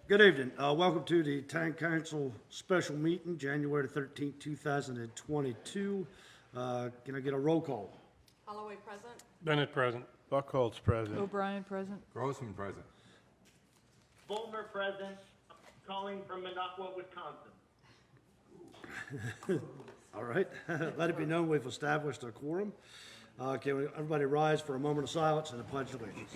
Good evening. Welcome to the Town Council Special Meeting, January 13th, 2022. Can I get a roll call? Holloway present. Bennett present. Buckholz present. O'Brien present. Grossman present. Volmer present, calling from Minocqua, Wisconsin. All right. Let it be known we've established a quorum. Can everybody rise for a moment of silence and a pledge of allegiance?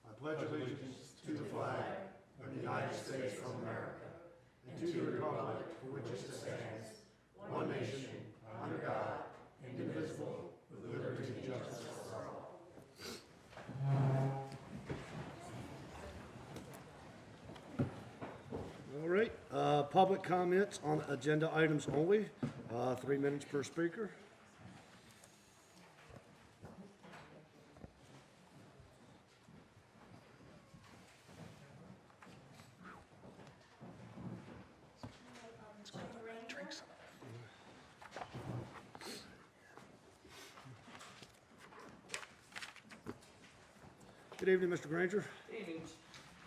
I pledge allegiance to the flag of the United States of America and to the republic for which it stands, one nation, under God, indivisible, with liberty and justice for all. All right, public comments on agenda items only, 3 minutes per speaker. Good evening, Mr. Granger. Good evening,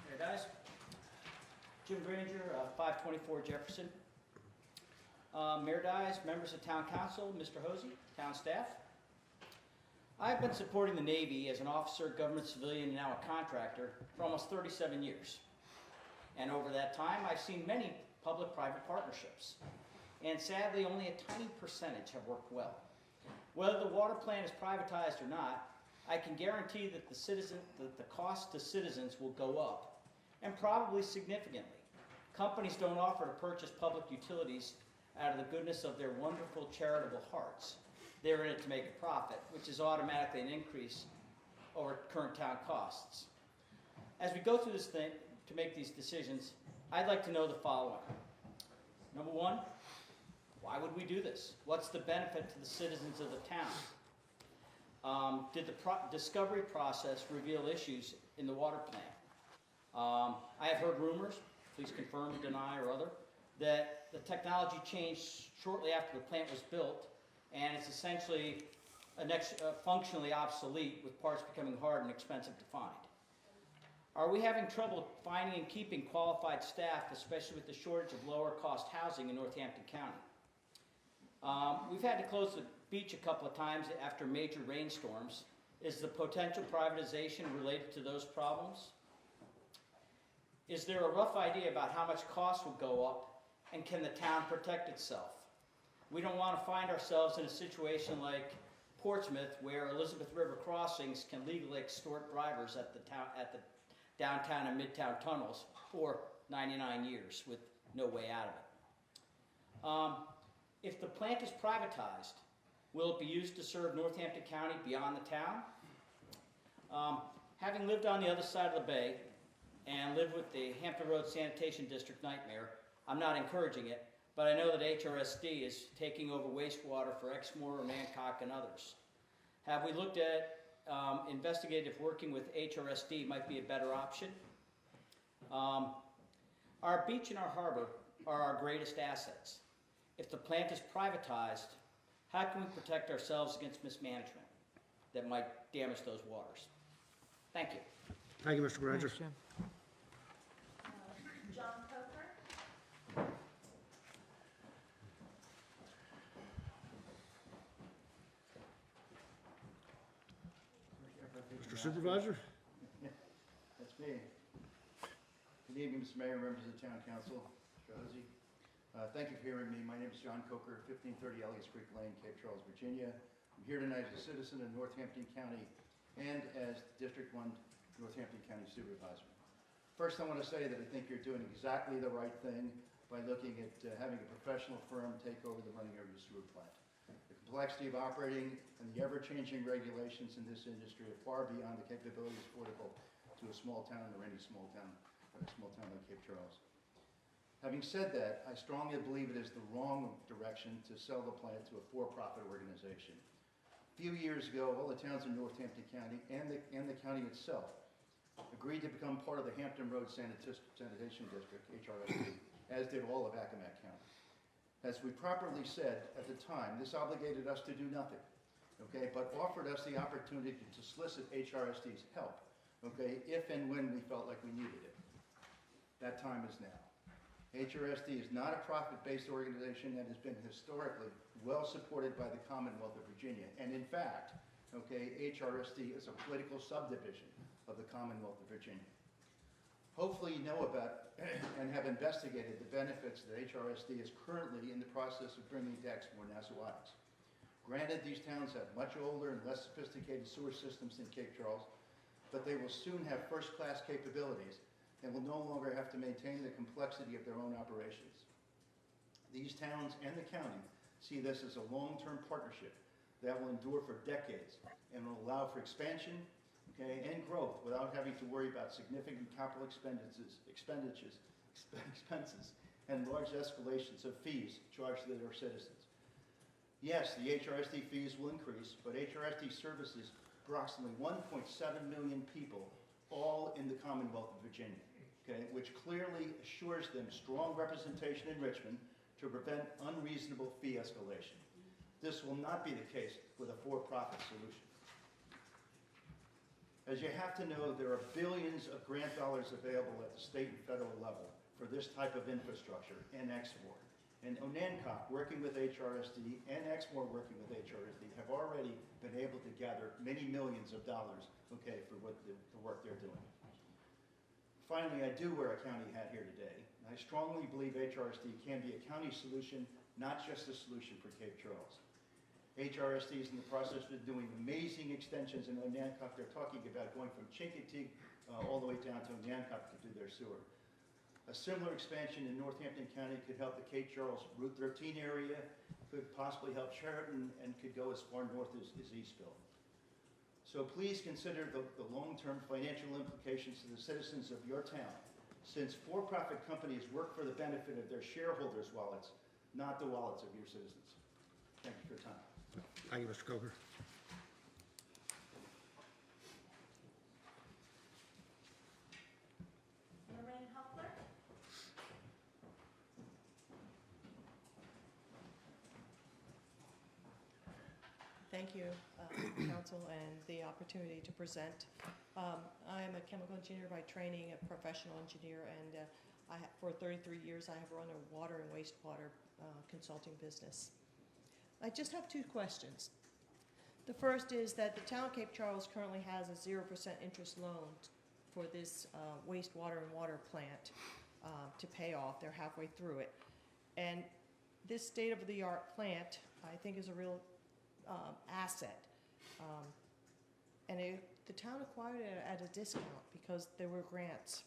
Mayor guys. Jim Granger, 524 Jefferson. Mayor Dies, members of Town Council, Mr. Hosey, town staff. I've been supporting the Navy as an officer, government civilian, and now a contractor for almost 37 years. And over that time, I've seen many public-private partnerships. And sadly, only a tiny percentage have worked well. Whether the water plant is privatized or not, I can guarantee that the cost to citizens will go up, and probably significantly. Companies don't offer to purchase public utilities out of the goodness of their wonderful charitable hearts. They're in it to make a profit, which is automatically an increase over current town costs. As we go through this thing to make these decisions, I'd like to know the following. Number one, why would we do this? What's the benefit to the citizens of the town? Did the discovery process reveal issues in the water plant? I have heard rumors, please confirm, deny, or other, that the technology changed shortly after the plant was built, and it's essentially functionally obsolete, with parts becoming hard and expensive to find. Are we having trouble finding and keeping qualified staff, especially with the shortage of lower cost housing in Northampton County? We've had to close the beach a couple of times after major rainstorms. Is the potential privatization related to those problems? Is there a rough idea about how much costs will go up, and can the town protect itself? We don't want to find ourselves in a situation like Portsmouth, where Elizabeth River crossings can legally extort drivers at the downtown and midtown tunnels for 99 years with no way out of it. If the plant is privatized, will it be used to serve Northampton County beyond the town? Having lived on the other side of the bay and lived with the Hampton Road Sanitation District nightmare, I'm not encouraging it, but I know that HRSD is taking over wastewater for Exmoor, Mancock, and others. Have we looked at investigative working with HRSD might be a better option? Our beach and our harbor are our greatest assets. If the plant is privatized, how can we protect ourselves against mismanagement that might damage those waters? Thank you. Thank you, Mr. Granger. Thanks, Jim. John Coker. Mr. Supervisor? That's me. Good evening, Mr. Mayor, members of the Town Council, Mr. Hosey. Thank you for hearing me. My name is John Coker, 1530 Elliott Creek Lane, Cape Charles, Virginia. I'm here tonight as a citizen of Northampton County and as District 1 Northampton County Supervisor. First, I want to say that I think you're doing exactly the right thing by looking at having a professional firm take over the running of your sewer plant. The complexity of operating and the ever-changing regulations in this industry are far beyond the capabilities affordable to a small town or any small town like Cape Charles. Having said that, I strongly believe it is the wrong direction to sell the plant to a for-profit organization. A few years ago, all the towns in Northampton County and the county itself agreed to become part of the Hampton Road Sanitation District, HRSD, as did all of Accomack County. As we properly said at the time, this obligated us to do nothing, okay, but offered us the opportunity to solicit HRSD's help, okay, if and when we felt like we needed it. That time is now. HRSD is not a profit-based organization that has been historically well supported by the Commonwealth of Virginia. And in fact, okay, HRSD is a political subdivision of the Commonwealth of Virginia. Hopefully you know about and have investigated the benefits that HRSD is currently in the process of bringing to Exmoor, Nassauites. Granted, these towns have much older and less sophisticated sewer systems than Cape Charles, but they will soon have first-class capabilities and will no longer have to maintain the complexity of their own operations. These towns and the county see this as a long-term partnership that will endure for decades and will allow for expansion, okay, and growth without having to worry about significant capital expenses and large escalations of fees charged to their citizens. Yes, the HRSD fees will increase, but HRSD services approximately 1.7 million people, all in the Commonwealth of Virginia, okay, which clearly assures them strong representation in Richmond to prevent unreasonable fee escalation. This will not be the case with a for-profit solution. As you have to know, there are billions of grant dollars available at the state and federal level for this type of infrastructure in Exmoor. And Onancock, working with HRSD, and Exmoor, working with HRSD, have already been able to gather many millions of dollars, okay, for the work they're doing. Finally, I do wear a county hat here today, and I strongly believe HRSD can be a county solution, not just a solution for Cape Charles. HRSD is in the process of doing amazing extensions in Onancock. They're talking about going from Chincoteague all the way down to Onancock to do their sewer. A similar expansion in Northampton County could help the Cape Charles Route 13 area, could possibly help Sheridan, and could go as far north as Eastville. So please consider the long-term financial implications to the citizens of your town, since for-profit companies work for the benefit of their shareholders' wallets, not the wallets of your citizens. Thank you for your time. Thank you, Mr. Coker. Lorraine Huffler. Thank you, Council, and the opportunity to present. I am a chemical engineer by training, a professional engineer, and for 33 years I have run a water and wastewater consulting business. I just have two questions. The first is that the town of Cape Charles currently has a 0% interest loan for this wastewater and water plant to pay off. They're halfway through it. And this state-of-the-art plant, I think, is a real asset. The town acquired it at a discount because there were grants.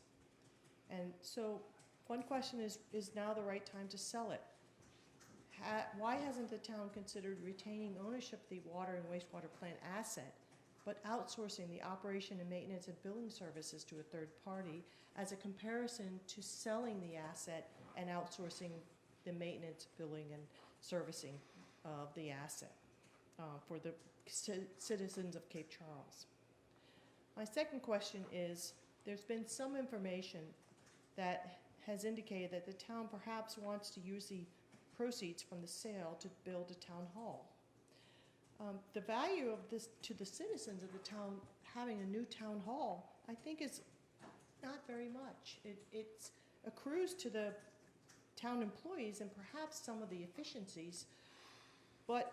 And so one question is now the right time to sell it? Why hasn't the town considered retaining ownership of the water and wastewater plant asset, but outsourcing the operation and maintenance and billing services to a third party as a comparison to selling the asset and outsourcing the maintenance, billing, and servicing of the asset for the citizens of Cape Charles? My second question is, there's been some information that has indicated that the town perhaps wants to use the proceeds from the sale to build a town hall. The value of this to the citizens of the town having a new town hall, I think, is not very much. It accrues to the town employees and perhaps some of the efficiencies, but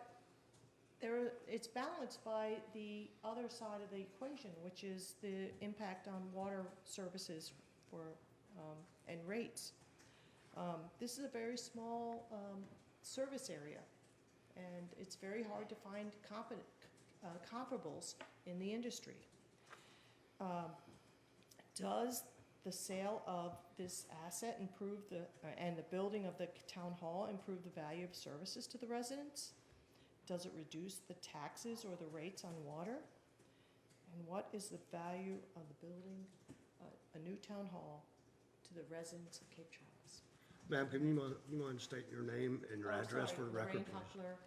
it's balanced by the other side of the equation, which is the impact on water services and rates. This is a very small service area, and it's very hard to find comparables in the industry. Does the sale of this asset improve and the building of the town hall improve the value of services to the residents? Does it reduce the taxes or the rates on water? And what is the value of the building a new town hall to the residents of Cape Charles? Ma'am, can you mind stating your name and your address for the record, Lorraine please? Huffler.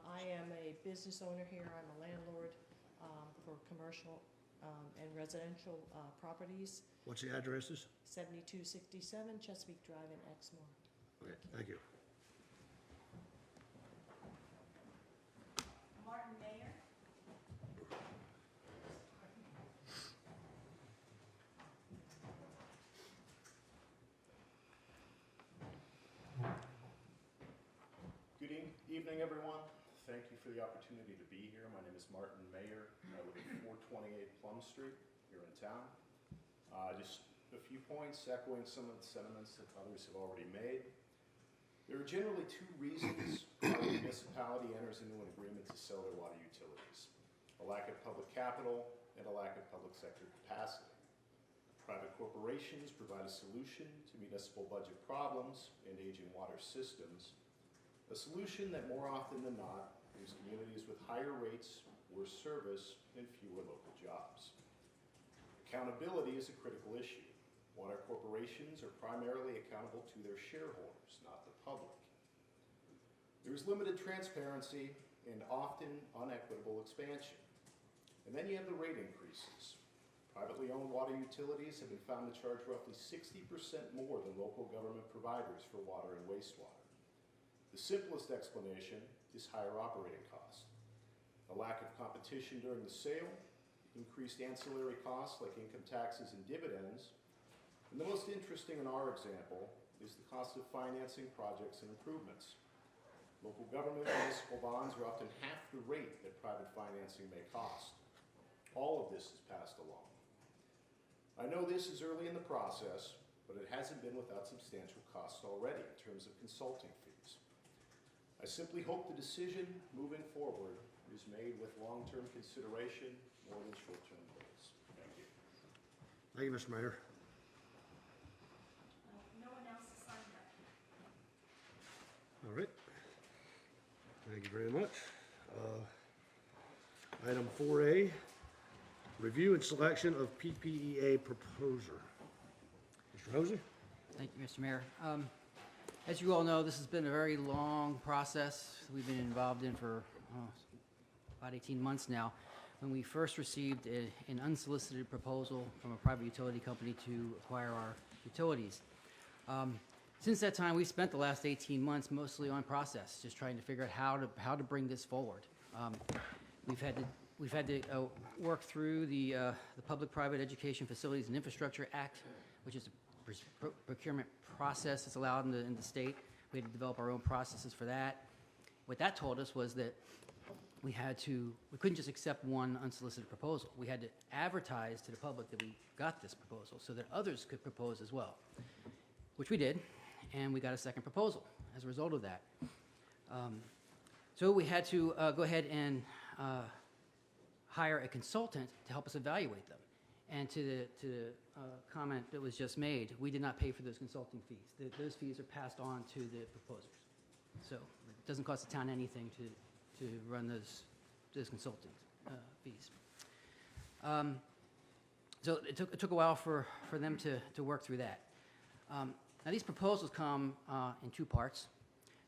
I am a business owner here. I'm a landlord for commercial and residential properties. What's the addresses? 7267 Chesapeake Drive in Exmoor. Okay, thank you. evening, everyone. Thank you for the opportunity to be here. My name is Martin Mayer. I live at 428 Plum Street here in town. Just a few points echoing some of the sentiments that others have already made. There are generally two reasons why a municipality enters into an agreement to sell their water utilities: a lack of public capital and a lack of public sector capacity. Private corporations provide a solution to municipal budget problems and aging water systems, a solution that more often than not leaves communities with higher rates, worse service, and fewer local jobs. Accountability is a critical issue. Water corporations are primarily accountable to their shareholders, not the public. There is limited transparency and often unequitable expansion. And then you have the rate increases. Privately owned water utilities have been found to charge roughly 60% more than local government providers for water and wastewater. The simplest explanation is higher operating costs. A lack of competition during the sale, increased ancillary costs like income taxes and dividends, and the most interesting in our example is the cost of financing projects and improvements. Local government municipal bonds are often half the rate that private financing may cost. All of this is passed along. I know this is early in the process, but it hasn't been without substantial costs already in terms of consulting fees. I simply hope the decision moving forward is made with long-term consideration more than short-term goals. Thank you. Thank you, Mr. Mayor. No one else has signed up. All right. Thank you very much. Item 4A, review and selection of PPEA proposer. Mr. Hosey? Thank you, Mr. Mayor. As you all know, this has been a very long process we've been involved in for about 18 months now. When we first received an unsolicited proposal from a private utility company to acquire our utilities. Since that time, we've spent the last 18 months mostly on process, just trying to figure out how to bring this forward. We've had to work through the Public-Private Education Facilities and Infrastructure Act, which is a procurement process that's allowed in the state. We had to develop our own processes for that. What that told us was that we couldn't just accept one unsolicited proposal. We had to advertise to the public that we got this proposal so that others could propose as well, which we did, and we got a second proposal as a result of that. So we had to go ahead and hire a consultant to help us evaluate them. And to the comment that was just made, we did not pay for those consulting fees. Those fees are passed on to the proposers. So it doesn't cost the town anything to run those consulting fees. So it took a while for them to work through that. Now these proposals come in two parts.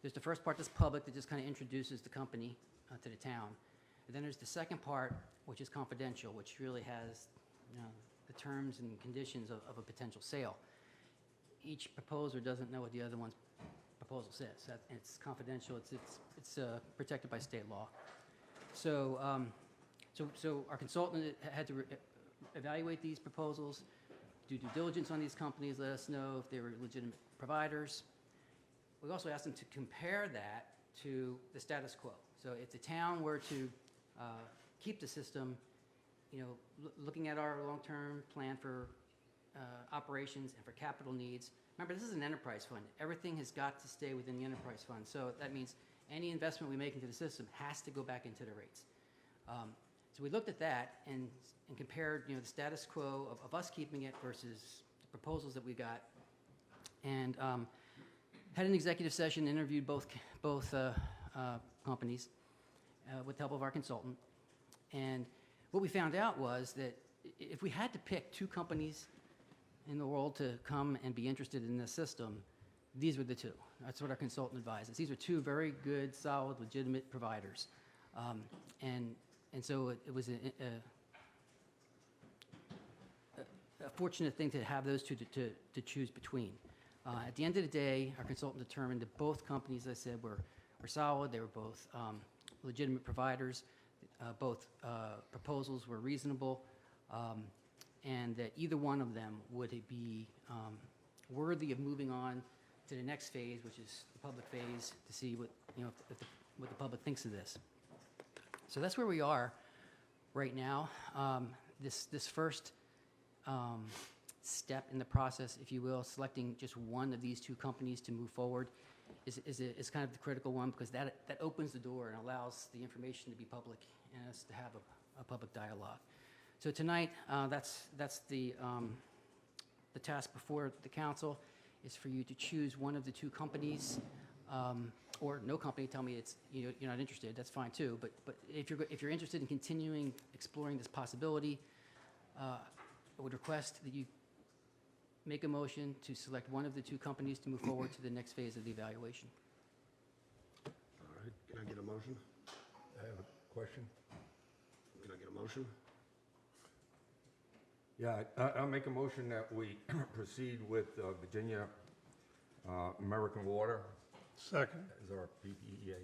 There's the first part that's public that just kind of introduces the company to the town. And then there's the second part, which is confidential, which really has the terms and conditions of a potential sale. Each proposer doesn't know what the other one's proposal says. It's confidential. It's protected by state law. So our consultant had to evaluate these proposals, do due diligence on these companies, let us know if they were legitimate providers. We also asked them to compare that to the status quo. So if the town were to keep the system, looking at our long-term plan for operations and for capital needs. Remember, this is an enterprise fund. Everything has got to stay within the enterprise fund. So that means any investment we make into the system has to go back into the rates. So we looked at that and compared, the status quo of us keeping it versus the proposals that we got, and had an executive session, interviewed both companies with the help of our consultant. And what we found out was that if we had to pick two companies in the world to come and be interested in this system, these were the two. That's what our consultant advised us. These are two very good, solid, legitimate providers. And so it was a fortunate thing to have those two to choose between. At the end of the day, our consultant determined that both companies, as I said, were solid. They were both legitimate providers. Both proposals were reasonable, and that either one of them would be worthy of moving on to the next phase, which is the public phase, to see what, if what the public thinks of this. So that's where we are right now. This first step in the process, if you will, selecting just one of these two companies to move forward is kind of the critical one, because that opens the door and allows the information to be public and us to have a public dialogue. So tonight, that's the task before the council, is for you to choose one of the two companies, or no company. Tell me you're not interested. That's fine too. But if you're interested in continuing exploring this possibility, I would request that you make a motion to select one of the two companies to move forward to the next phase of the evaluation. All right, can I get a motion? I have a question. Can I get a motion? Yeah, I'll make a motion that we proceed with Virginia American Water Second. as our PPEA.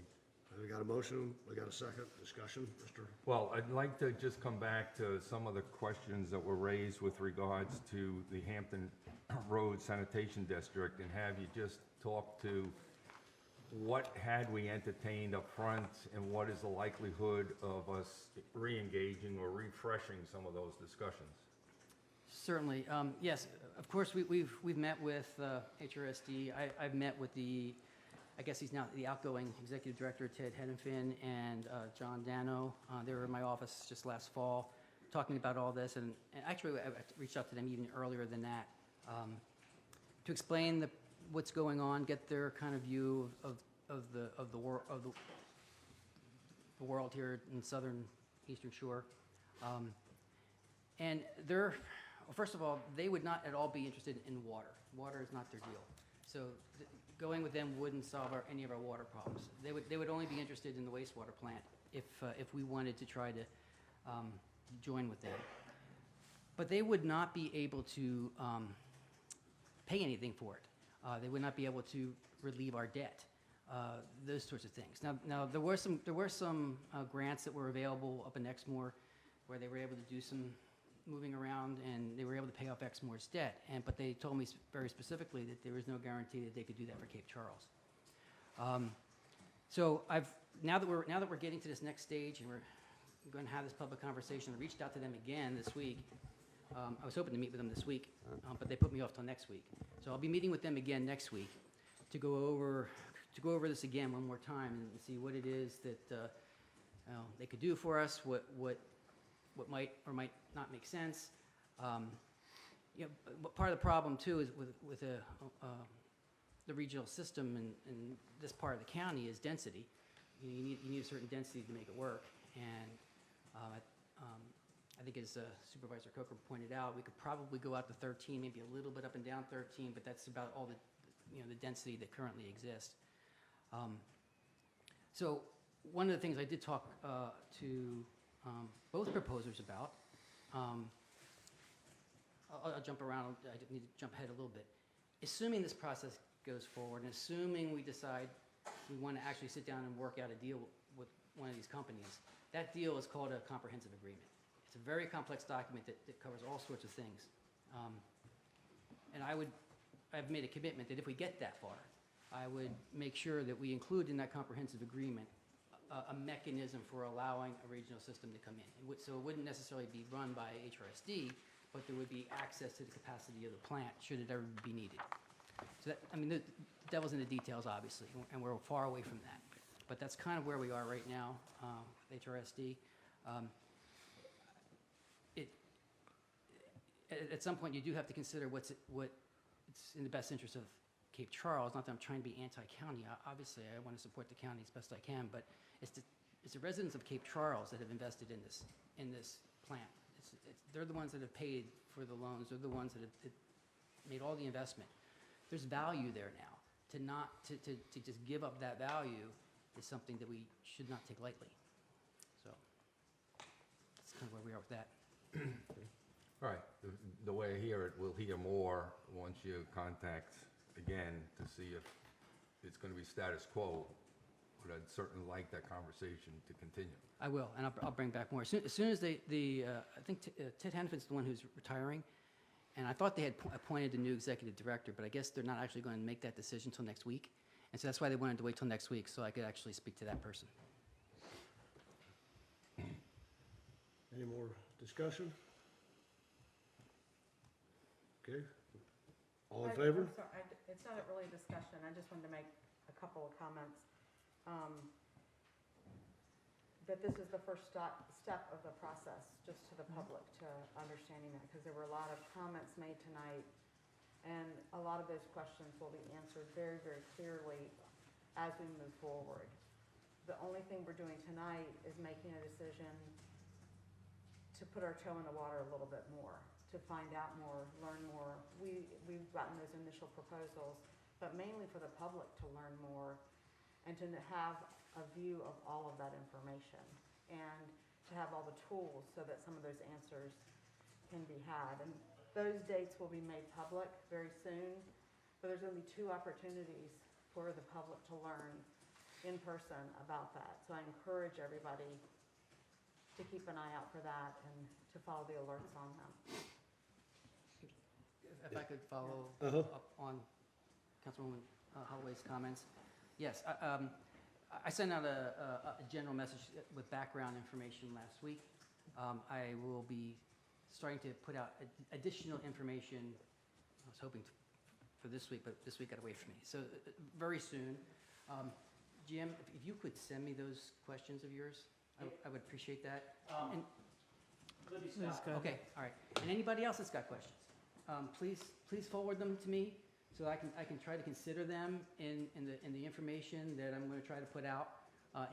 We got a motion, we got a second, discussion, Mr. Well, I'd like to just come back to some of the questions that were raised with regards to the Hampton Road Sanitation District, and have you just talk to what had we entertained up front, and what is the likelihood of us re-engaging or refreshing some of those discussions? Certainly. Yes, of course, we've met with HRSD. I've met with I guess he's now the outgoing executive director, Ted Hedenfin, and John Dano. They were in my office just last fall talking about all this, and actually I reached out to them even earlier than that to explain what's going on, get their kind of view of the world here in southern Eastern Shore. And first of all, they would not at all be interested in water. Water is not their deal. So going with them wouldn't solve any of our water problems. They would only be interested in the wastewater plant if we wanted to try to join with them. But they would not be able to pay anything for it. They would not be able to relieve our debt. Those sorts of things. Now there were some grants that were available up in Exmoor, where they were able to do some moving around, and they were able to pay off Exmoor's debt. But they told me very specifically that there was no guarantee that they could do that for Cape Charles. So now that we're getting to this next stage, and we're going to have this public conversation, I reached out to them again this week. I was hoping to meet with them this week, but they put me off till next week. So I'll be meeting with them again next week to go over this again one more time and see what it is that they could do for us, what might or might not make sense. But part of the problem too is with the regional system in this part of the county is density. You need a certain density to make it work, and I think as Supervisor Coker pointed out, we could probably go out to 13, maybe a little bit up and down 13, but that's about all the density that currently exists. So one of the things I did talk to both proposers about, I'll jump around, I need to jump ahead a little bit. Assuming this process goes forward, and assuming we decide we want to actually sit down and work out a deal with one of these companies, that deal is called a comprehensive agreement. It's a very complex document that covers all sorts of things. And I've made a commitment that if we get that far, I would make sure that we include in that comprehensive agreement a mechanism for allowing a regional system to come in. So it wouldn't necessarily be run by HRSD, but there would be access to the capacity of the plant should it ever be needed. So the devil's in the details, obviously, and we're far away from that. But that's kind of where we are right now, HRSD. At some point, you do have to consider what's in the best interest of Cape Charles. Not that I'm trying to be anti-county. Obviously, I want to support the county as best I can, but it's the residents of Cape Charles that have invested in this plant. They're the ones that have paid for the loans. They're the ones that have made all the investment. There's value there now. To just give up that value is something that we should not take lightly. So that's kind of where we are with that. All right, the way I hear it, we'll hear more once you contact again to see if it's going to be status quo, but I'd certainly like that conversation to continue. I will, and I'll bring back more. As soon as I think Ted Hanfin's the one who's retiring, and I thought they had appointed a new executive director, but I guess they're not actually going to make that decision until next week. And so that's why they wanted to wait till next week, so I could actually speak to that person. Any more discussion? Okay. All in favor? I'm sorry, it's not really a discussion, I just wanted to make a couple of comments. That this is the first step of the process, just to the public, to understanding that, because there were a lot of comments made tonight, and a lot of those questions will be answered very, very clearly as we move forward. The only thing we're doing tonight is making a decision to put our toe in the water a little bit more, to find out more, learn more. We've gotten those initial proposals, but mainly for the public to learn more and to have a view of all of that information and to have all the tools so that some of those answers can be had. And those dates will be made public very soon, but there's going to be 2 opportunities for the public to learn in person about that. So I encourage everybody to keep an eye out for that and to follow the alerts on them. If I could follow up on Councilwoman Holloway's comments. Yes, I sent out a general message with background information last week. I will be starting to put out additional information. I was hoping for this week, but this week got away from me. So very soon. Jim, if you could send me those questions of yours, I would appreciate that. And, okay, all right. And anybody else that's got questions, please forward them to me so I can try to consider them in the information that I'm going to try to put out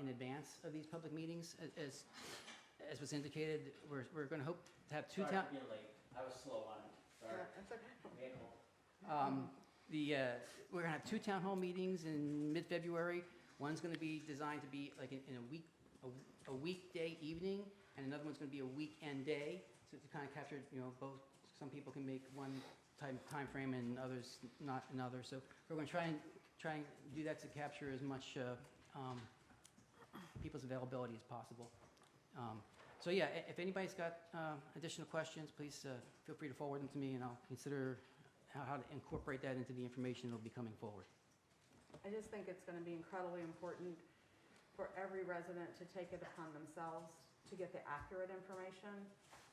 in advance of these public meetings. As was indicated, we're going to hope to have 2 town. Sorry for being late. I was slow on it. Sorry. That's okay. We're going to have 2 town hall meetings in mid-February. One's going to be designed to be like in a weekday evening, and another one's going to be a weekend day, so to kind of capture, both. Some people can make one time frame and others not another. So we're going to try and do that to capture as much people's availability as possible. So yeah, if anybody's got additional questions, please feel free to forward them to me, and I'll consider how to incorporate that into the information that will be coming forward. I just think it's going to be incredibly important for every resident to take it upon themselves to get the accurate information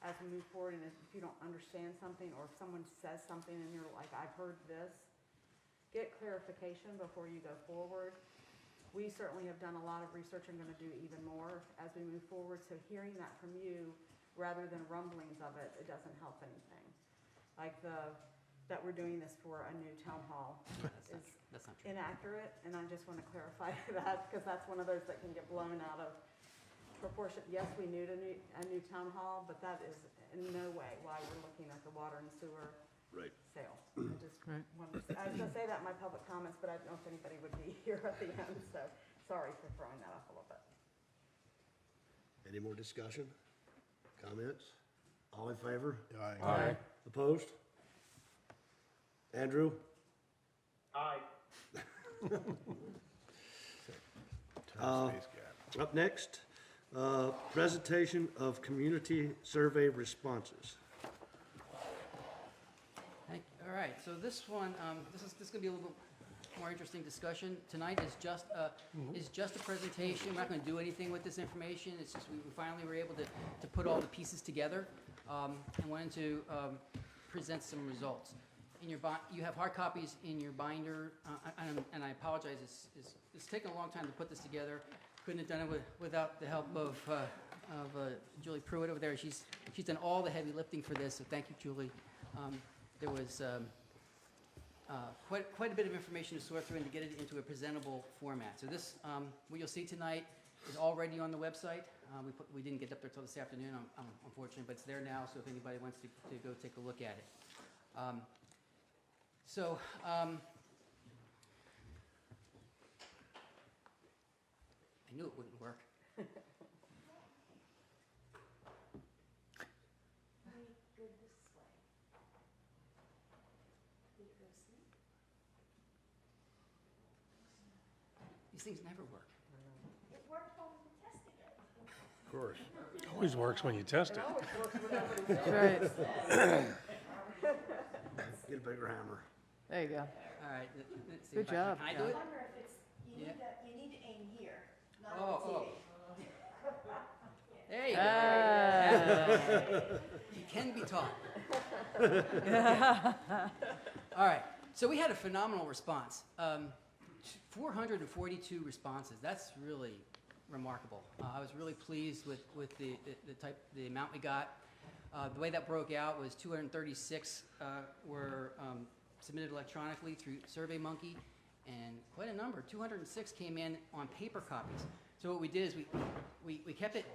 as we move forward. And if you don't understand something, or if someone says something and you're like, I've heard this, get clarification before you go forward. We certainly have done a lot of research and going to do even more as we move forward. So hearing that from you rather than rumblings of it, it doesn't help anything. Like that we're doing this for a new town hall is That's not true. inaccurate, and I just want to clarify that, because that's one of those that can get blown out of proportion. Yes, we need a new town hall, but that is in no way why we're looking at the water and sewer sale. I just wanted to, I was going to say that in my public comments, but I don't know if anybody would be here at the end, so sorry for throwing that up a little bit. Any more discussion? Comments? All in favor? Aye. Opposed? Andrew? Aye. Up next, presentation of community survey responses. All right, so this one, this is going to be a little bit more interesting discussion. Tonight is just a presentation. We're not going to do anything with this information. It's just we finally were able to put all the pieces together and wanted to present some results. You have hard copies in your binder, and I apologize. It's taken a long time to put this together. Couldn't have done it without the help of Julie Pruitt over there. She's done all the heavy lifting for this, so thank you, Julie. There was quite a bit of information to sort through and to get it into a presentable format. So this, what you'll see tonight, is already on the website. We didn't get up there till this afternoon, unfortunately, but it's there now. So if anybody wants to go take a look at it. I knew it wouldn't work. These things never work. It worked when we tested it. Of course. Always works when you test It it. always works with everybody's Get a bigger hammer. There you go. All right. Let's see Good if I can- job. Can I I do it? wonder if it's You Yeah. need to aim here, not Oh, at the oh. TV. There you go. Ah. You can be taught. All right, so we had a phenomenal response. 442 responses. That's really remarkable. I was really pleased with the amount we got. The way that broke out was 236 were submitted electronically through SurveyMonkey, and quite a number, 206 came in on paper copies. So what we did is we kept it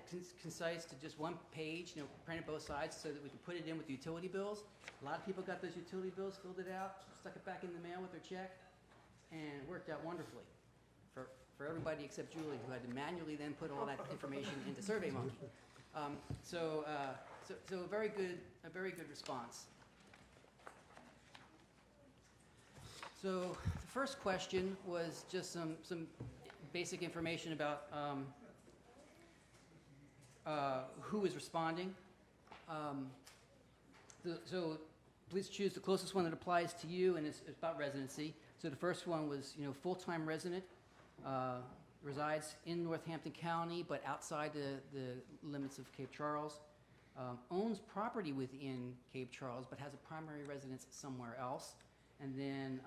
concise to just one page, printed both sides so that we could put it in with the utility bills. A lot of people got those utility bills, filled it out, stuck it back in the mail with their check, and it worked out wonderfully for everybody except Julie, who had to manually then put all that information into SurveyMonkey. So a very good response. So the first question was just some basic information about who is responding. So please choose the closest one that applies to you, and it's about residency. So the first one was, full-time resident, resides in Northampton County, but outside the limits of Cape Charles, owns property within Cape Charles, but has a primary residence somewhere else, and then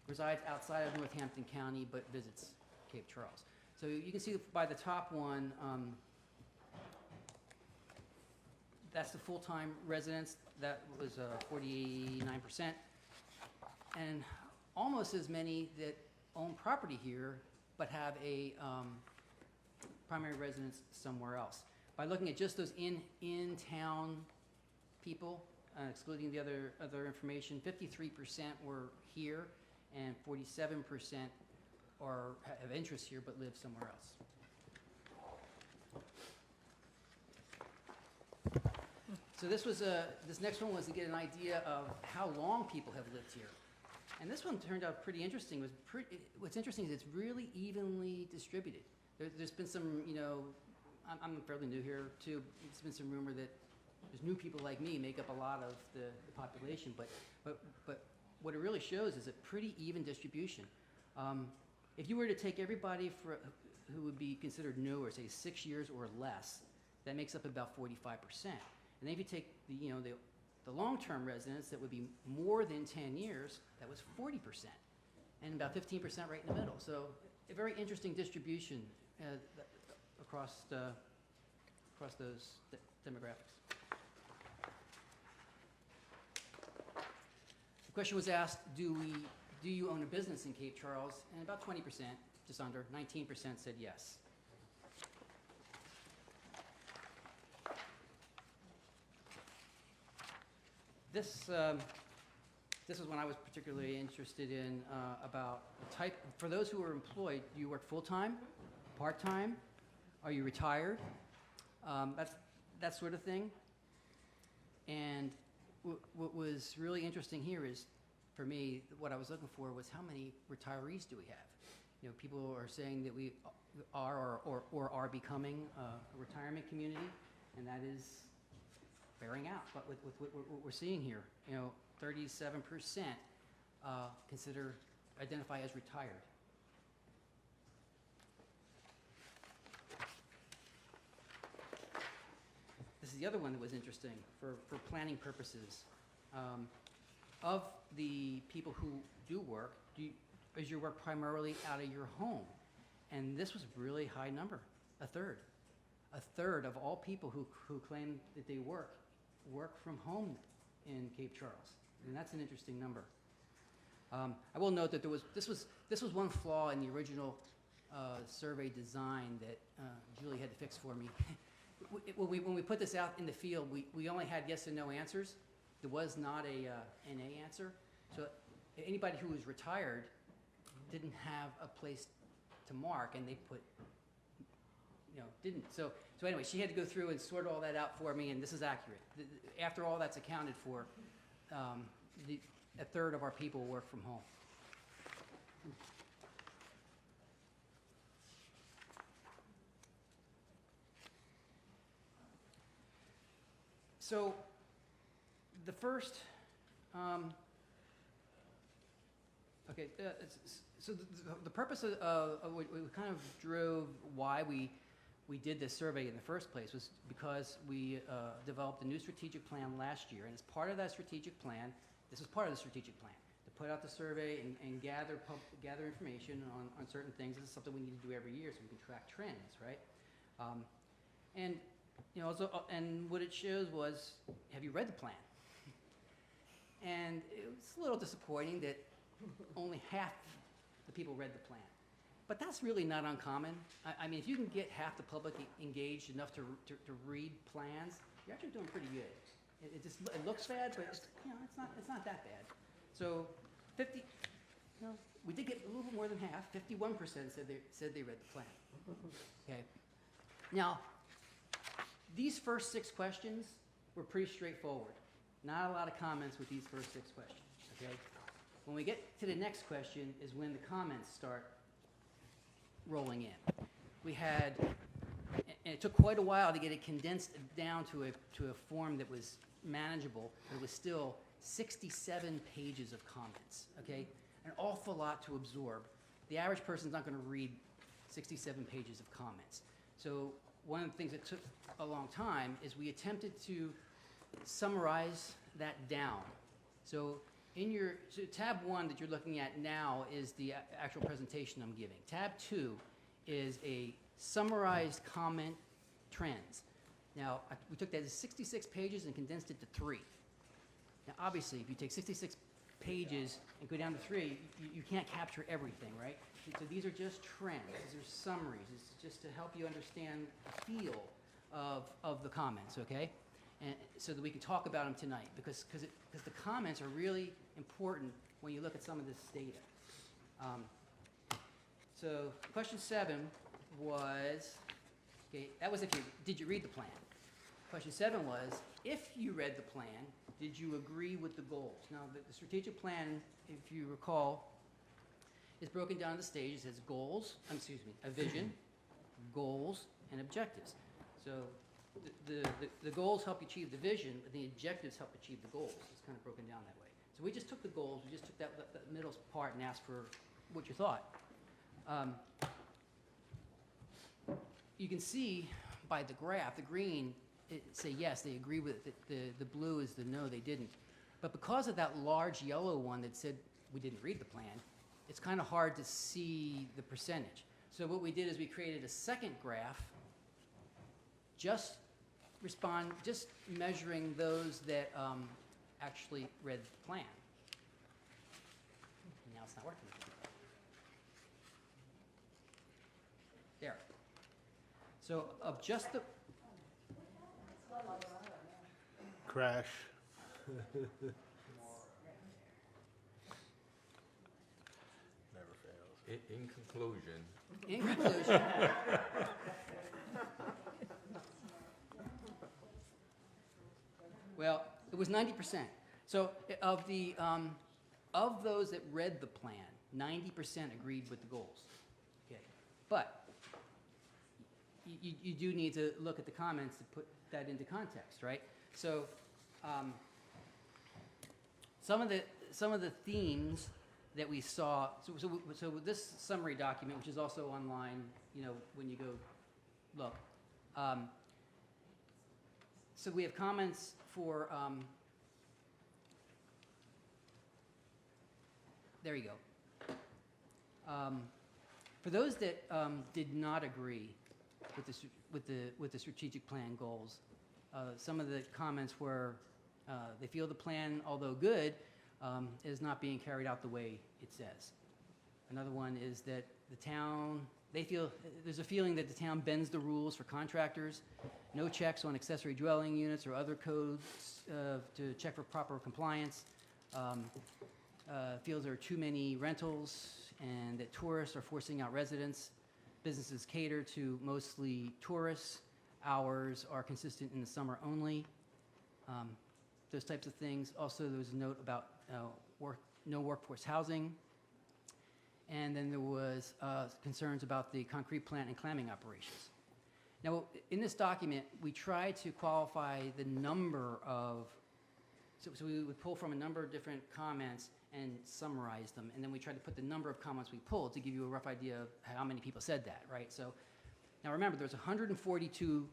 resides outside of Northampton County, but visits Cape Charles. So you can see by the top one, that's the full-time residence. That was 49%. And almost as many that own property here, but have a primary residence somewhere else. By looking at just those in-town people, excluding the other information, 53% were here, and 47% have interest here but live somewhere else. So this next one was to get an idea of how long people have lived here. And this one turned out pretty interesting. What's interesting is it's really evenly distributed. There's been some, I'm fairly new here too. There's been some rumor that there's new people like me make up a lot of the population, but what it really shows is a pretty even distribution. If you were to take everybody who would be considered new, or say 6 years or less, that makes up about 45%. And then if you take the long-term residents, that would be more than 10 years, that was 40%, and about 15% right in the middle. So a very interesting distribution across those demographics. The question was asked, do you own a business in Cape Charles? And about 20%, just under, 19% said yes. This was one I was particularly interested in, about the type. For those who are employed, do you work full-time, part-time? Are you retired? That sort of thing. And what was really interesting here is, for me, what I was looking for was how many retirees do we have? People are saying that we are or are becoming a retirement community, and that is bearing out. But with what we're seeing here, 37% identify as retired. This is the other one that was interesting for planning purposes. Of the people who do work, is your work primarily out of your home? And this was a really high number, a third. A third of all people who claim that they work from home in Cape Charles, and that's an interesting number. I will note that this was one flaw in the original survey design that Julie had to fix for me. When we put this out in the field, we only had yes and no answers. There was not a NA answer, so anybody who was retired didn't have a place to mark, and they put didn't. So anyway, she had to go through and sort all that out for me, and this is accurate. After all that's accounted for, a third of our people work from home. So the first, So the purpose of we kind of drove why we did this survey in the first place was because we developed a new strategic plan last year, and as part of that strategic plan, this was part of the strategic plan, to put out the survey and gather information on certain things. This is something we need to do every year so we can track trends, right? And you know, also, and what it shows was, have you read the plan? And it was a little disappointing that only half the people read the plan. But that's really not uncommon. I mean, if you can get half the public engaged enough to read plans, you're actually doing pretty good. It looks bad, but it's not that bad. So 50, we did get a little bit more than half. 51% said they read the plan. Okay. Now, these first 6 questions were pretty straightforward. Not a lot of comments with these first 6 questions. Okay. When we get to the next question is when the comments start rolling in. We had, and it took quite a while to get it condensed down to a form that was manageable, but it was still 67 pages of comments, okay? An awful lot to absorb. The average person's not going to read 67 pages of comments. So one of the things that took a long time is we attempted to summarize that down. So tab 1 that you're looking at now is the actual presentation I'm giving. Tab 2 is a summarized comment trends. Now, we took that as 66 pages and condensed it to 3. Now, obviously, if you take 66 pages and go down to 3, you can't capture everything, right? So these are just trends. These are summaries. It's just to help you understand the feel of the comments, okay? And so that we can talk about them tonight, because the comments are really important when you look at some of this data. So question 7 was, okay, that was did you read the plan? Question 7 was, if you read the plan, did you agree with the goals? Now, the strategic plan, if you recall, is broken down into stages as goals, a vision, goals, and objectives. So the goals help you achieve the vision, but the objectives help achieve the goals. It's kind of broken down that way. So we just took the goals, we just took that middle part and asked for what you thought. You can see by the graph, the green, say yes, they agree with it. The blue is the no, they didn't. But because of that large yellow one that said we didn't read the plan, it's kind of hard to see the percentage. So what we did is we created a second graph, just measuring those that actually read the plan. Now it's not working. There. So of just the Crash. Never fails. In conclusion, well, it was 90%. So of those that read the plan, 90% agreed with the goals. Okay, but you do need to look at the comments to put that into context, right? So some of the themes that we saw. So this summary document, which is also online, when you go look. So we have comments for. There you go. For those that did not agree with the strategic plan goals, some of the comments were they feel the plan, although good, is not being carried out the way it says. Another one is that the town, they feel there's a feeling that the town bends the rules for contractors, no checks on accessory dwelling units or other codes to check for proper compliance. Feels there are too many rentals and that tourists are forcing out residents. Businesses cater to mostly tourists. Hours are consistent in the summer only. Those types of things. Also, there was a note about no workforce housing. And then there was concerns about the concrete plant and clamming operations. Now, in this document, we tried to qualify the number of So we would pull from a number of different comments and summarize them, and then we tried to put the number of comments we pulled to give you a rough idea of how many people said that, right? So now remember, there's 142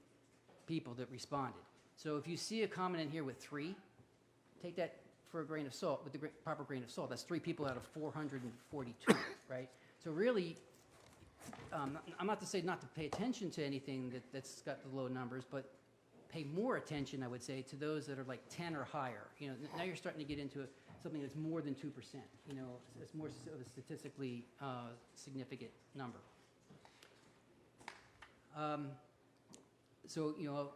people that responded. So if you see a comment in here with 3, take that for a grain of salt, with the proper grain of salt. That's 3 people out of 442, right? So really, I'm not to say not to pay attention to anything that's got the low numbers, but pay more attention, I would say, to those that are like 10 or higher. You know, now you're starting to get into something that's more than 2%. You know, it's more of a statistically significant number. So, you know,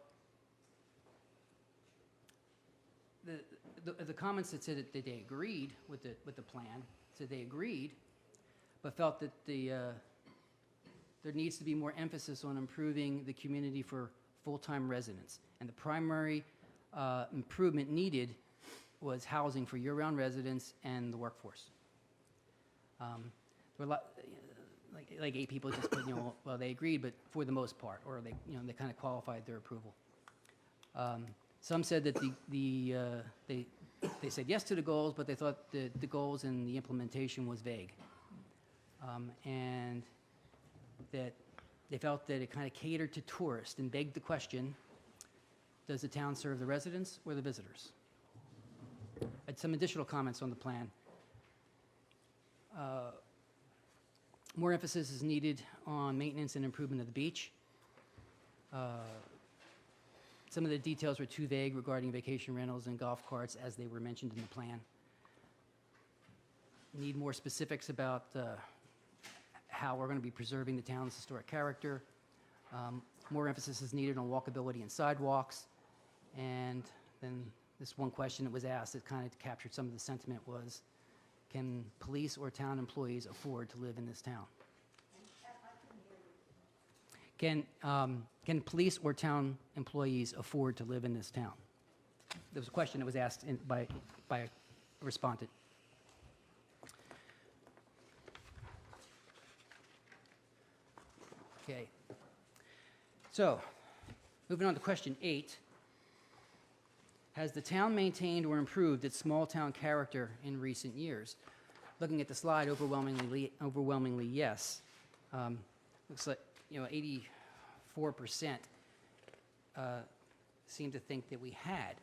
the comments that said that they agreed with the plan, said they agreed, but felt that there needs to be more emphasis on improving the community for full-time residents. And the primary improvement needed was housing for year-round residents and the workforce. There were a lot, like 8 people just put, you know, well, they agreed, but for the most part, or they, you know, they kind of qualified their approval. Some said that they said yes to the goals, but they thought the goals and the implementation was vague. And that they felt that it kind of catered to tourists and begged the question, does the town serve the residents or the visitors? I had some additional comments on the plan. More emphasis is needed on maintenance and improvement of the beach. Some of the details were too vague regarding vacation rentals and golf carts as they were mentioned in the plan. Need more specifics about how we're going to be preserving the town's historic character. More emphasis is needed on walkability and sidewalks. And then this one question that was asked that kind of captured some of the sentiment was, can police or town employees afford to live in this town? Can police or town employees afford to live in this town? There was a question that was asked by a respondent. Okay. So, moving on to question 8. Has the town maintained or improved its small town character in recent years? Looking at the slide, overwhelmingly yes. Looks like, you know, 84% seem to think that we had.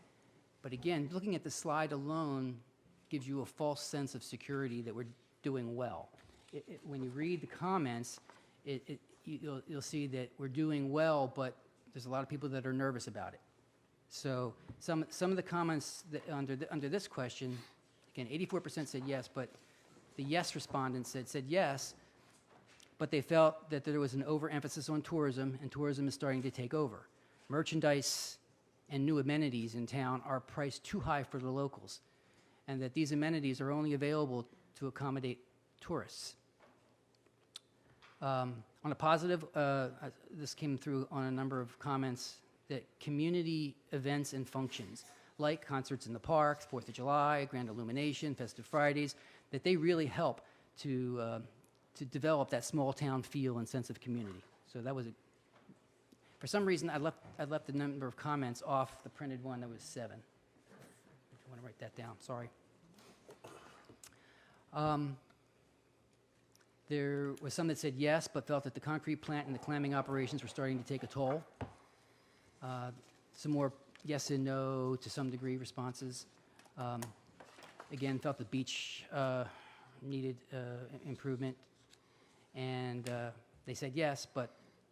But again, looking at the slide alone gives you a false sense of security that we're doing well. When you read the comments, you'll see that we're doing well, but there's a lot of people that are nervous about it. So some of the comments that under this question, again, 84% said yes, but the yes respondents said yes, but they felt that there was an overemphasis on tourism, and tourism is starting to take over. Merchandise and new amenities in town are priced too high for the locals, and that these amenities are only available to accommodate tourists. On a positive, this came through on a number of comments, that community events and functions, like concerts in the park, 4th of July, Grand Illumination, Festive Fridays, that they really help to develop that small town feel and sense of community. So that was for some reason, I left the number of comments off the printed one. That was 7. If you want to write that down, sorry. There was some that said yes, but felt that the concrete plant and the clamming operations were starting to take a toll. Some more yes and no to some degree responses. Again, felt the beach needed improvement. And they said yes, but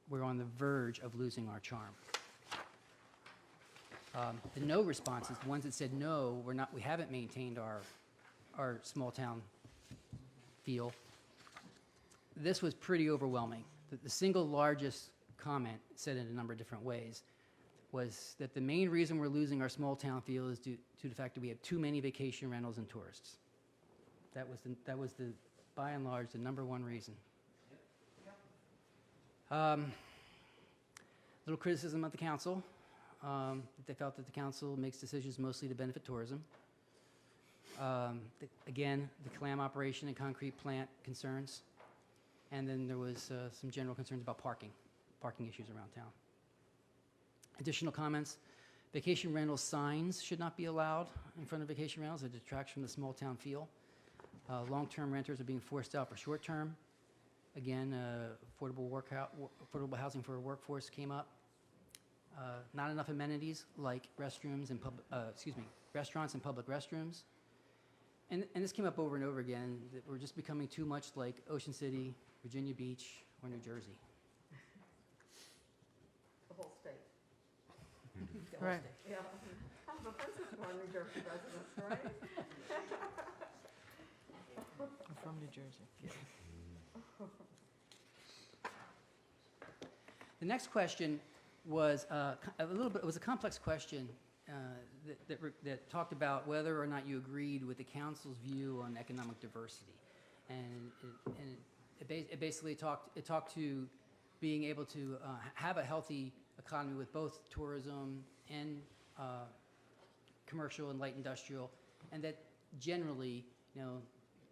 we're on the verge of losing our charm. The no responses, the ones that said no, we haven't maintained our small town feel. This was pretty overwhelming. The single largest comment, said in a number of different ways, was that the main reason we're losing our small town feel is due to the fact that we have too many vacation rentals and tourists. That was the by and large the number one reason. Little criticism of the council. They felt that the council makes decisions mostly to benefit tourism. Again, the clam operation and concrete plant concerns. And then there was some general concerns about parking issues around town. Additional comments, Vacation rental signs should not be allowed in front of vacation rentals. It detracts from the small town feel. Long-term renters are being forced out for short-term. Again, affordable housing for a workforce came up. Not enough amenities like restaurants and public restrooms. And this came up over and over again, that we're just becoming too much like Ocean City, Virginia Beach, or New Jersey. The whole state. The whole Right. state. Yeah. Kind of offensive to our New Jersey residents, right? I'm from New Jersey. The next question was it was a complex question that talked about whether or not you agreed with the council's view on economic diversity, and it basically talked to being able to have a healthy economy with both tourism and commercial and light industrial, and that generally,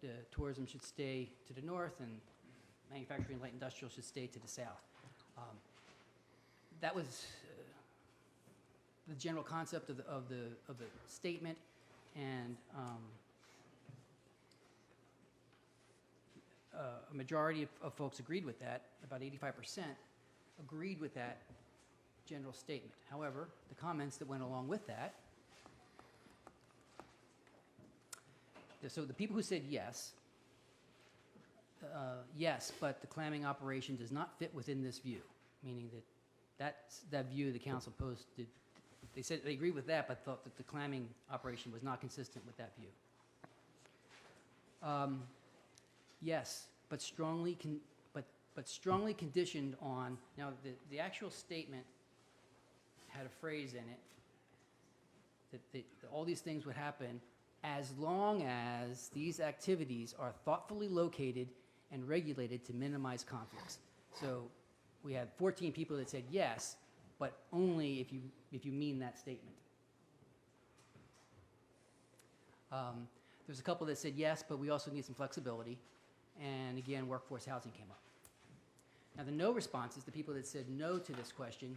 the tourism should stay to the north and manufacturing and light industrial should stay to the south. That was the general concept of the statement, and a majority of folks agreed with that. About 85% agreed with that general statement. However, the comments that went along with that. So the people who said yes, yes, but the clamming operation does not fit within this view, meaning that view the council posted. They said they agreed with that, but thought that the clamming operation was not consistent with that view. Yes, but strongly conditioned on. Now, the actual statement had a phrase in it that all these things would happen as long as these activities are thoughtfully located and regulated to minimize conflicts. So we had 14 people that said yes, but only if you mean that statement. There's a couple that said yes, but we also need some flexibility. And again, workforce housing came up. Now the no responses, the people that said no to this question,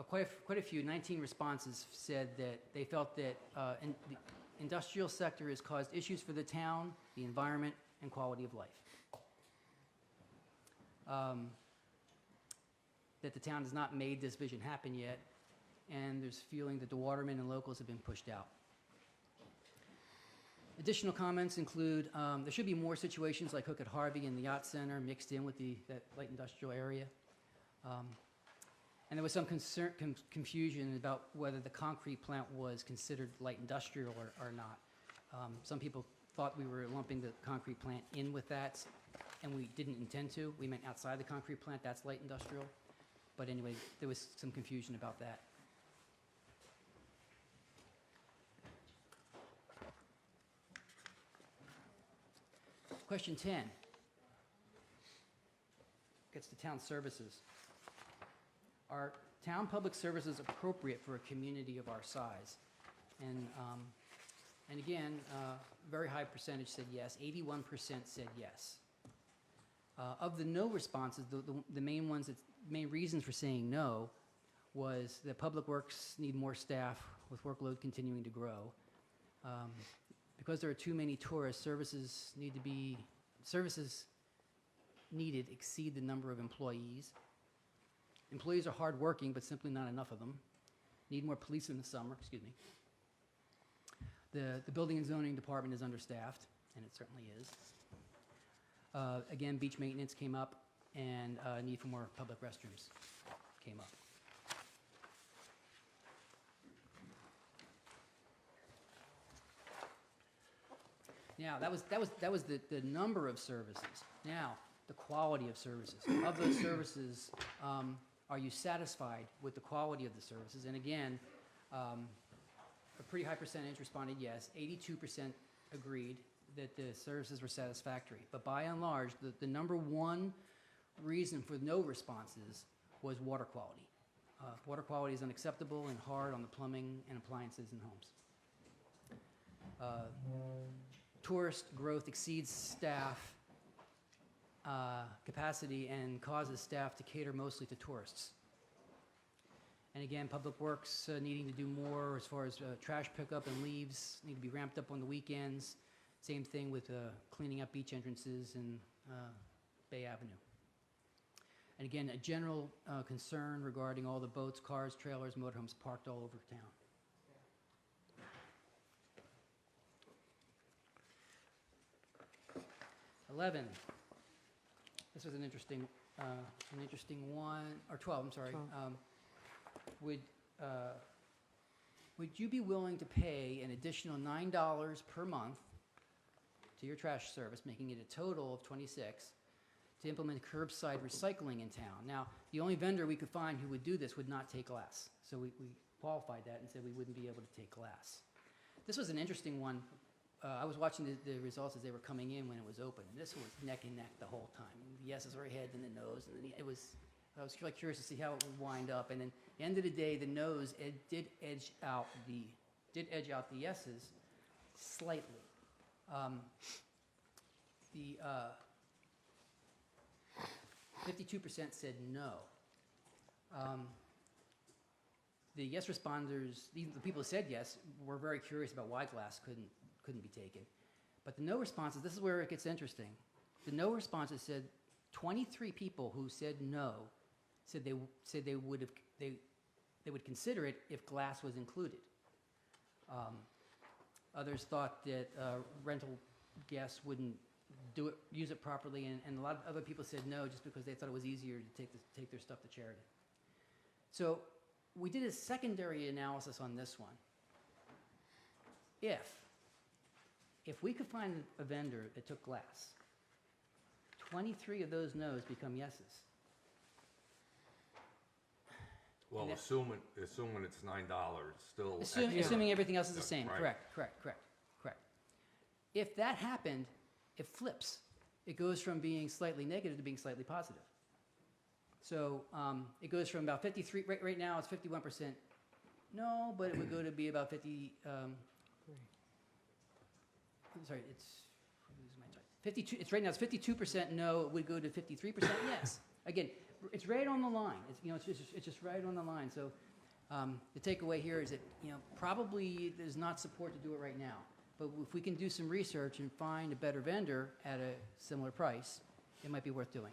quite a few, 19 responses said that they felt that the industrial sector has caused issues for the town, the environment, and quality of life. That the town has not made this vision happen yet, and there's feeling that the watermen and locals have been pushed out. Additional comments include there should be more situations like Hook at Harvey and the Yacht Center mixed in with that light industrial area. And there was some confusion about whether the concrete plant was considered light industrial or not. Some people thought we were lumping the concrete plant in with that, and we didn't intend to. We meant outside the concrete plant, that's light industrial. But anyway, there was some confusion about that. Question 10 gets to town services. Are town public services appropriate for a community of our size? And again, very high percentage said yes. 81% said yes. Of the no responses, the main reasons for saying no was that public works need more staff with workload continuing to grow. Because there are too many tourists, services needed exceed the number of employees. Employees are hardworking, but simply not enough of them. Need more police in the summer, excuse me. The building and zoning department is understaffed, and it certainly is. Again, beach maintenance came up, and need for more public restrooms came up. Now, that was the number of services. Now, the quality of services. Of those services, are you satisfied with the quality of the services? And again, a pretty high percentage responded yes. 82% agreed that the services were satisfactory. But by and large, the number one reason for no responses was water quality. Water quality is unacceptable and hard on the plumbing and appliances in homes. Tourist growth exceeds staff capacity and causes staff to cater mostly to tourists. And again, Public Works needing to do more as far as trash pickup and leaves need to be ramped up on the weekends. Same thing with cleaning up beach entrances and Bay Avenue. And again, a general concern regarding all the boats, cars, trailers, motorhomes parked all over town. Eleven. This was an interesting one, or 12. I'm sorry. 12. Would you be willing to pay an additional $9 per month to your trash service, making it a total of 26, to implement curbside recycling in town? Now, the only vendor we could find who would do this would not take glass. So we qualified that and said we wouldn't be able to take glass. This was an interesting one. I was watching the results as they were coming in when it was open. And this was neck and neck the whole time. The yeses were ahead, then the no's, and then I was really curious to see how it would wind up. And then at the end of the day, the no's did edge out the yeses slightly. The 52% said no. The yes responders, the people who said yes, were very curious about why glass couldn't be taken. But the no responses, this is where it gets interesting. The no responses said 23 people who said no said they would consider it if glass was included. Others thought that rental guests wouldn't use it properly, and a lot of other people said no just because they thought it was easier to take their stuff to charity. So we did a secondary analysis on this one. If we could find a vendor that took glass, 23 of those no's become yeses. Well, assuming it's $9, still. Assuming everything else is the That's same. right. Correct. If that happened, it flips. It goes from being slightly negative to being slightly positive. So it goes from about 53, right now it's 51% no, but it would go to be about 50, sorry, it's, I'm losing my time. 52, it's right now it's 52% no, it would go to 53% yes. Again, it's right on the line. It's just right on the line. So the takeaway here is that, probably there's not support to do it right now. But if we can do some research and find a better vendor at a similar price, it might be worth doing.